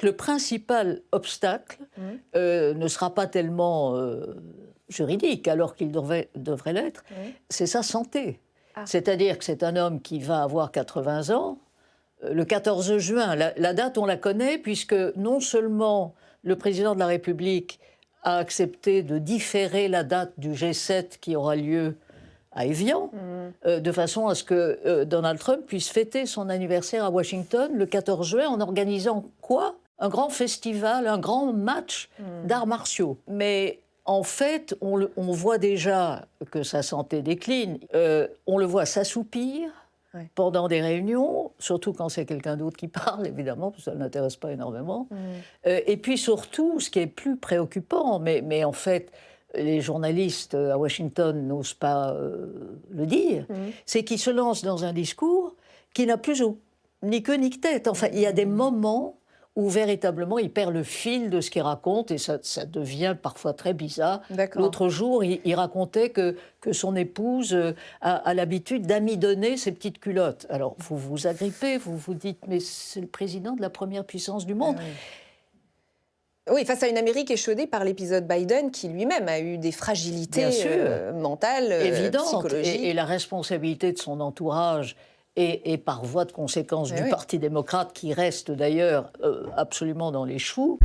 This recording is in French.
que le principal obstacle ne sera pas tellement juridique, alors qu'il devrait l'être, c'est sa santé. Ah. C'est-à-dire que c'est un homme qui va avoir 80 ans. Le 14 juin, la date, on la connaît, puisque non seulement le président de la République a accepté de différer la date du G7 qui aura lieu à Évian, de façon à ce que Donald Trump puisse fêter son anniversaire à Washington le 14 juin en organisant quoi? Un grand festival, un grand match d'arts martiaux. Mais en fait, on voit déjà que sa santé décline. On le voit s'assoupir pendant des réunions, surtout quand c'est quelqu'un d'autre qui parle, évidemment, parce que ça ne l'intéresse pas énormément. Et puis surtout, ce qui est plus préoccupant, mais en fait, les journalistes à Washington n'osent pas le dire, c'est qu'il se lance dans un discours qui n'a plus ni queue ni tête. Enfin, il y a des moments où véritablement il perd le fil de ce qu'il raconte et ça devient parfois très bizarre. L'autre jour, il racontait que son épouse a l'habitude d'amidonner ses petites culottes. Alors vous vous agrippez, vous vous dites mais c'est le président de la première puissance du monde. Oui, face à une Amérique échaudée par l'épisode Biden, qui lui-même a eu des fragilités mentales, évidentes, psychologiques. Et la responsabilité de son entourage et par voie de conséquence du Parti démocrate, qui reste d'ailleurs absolument dans les choux.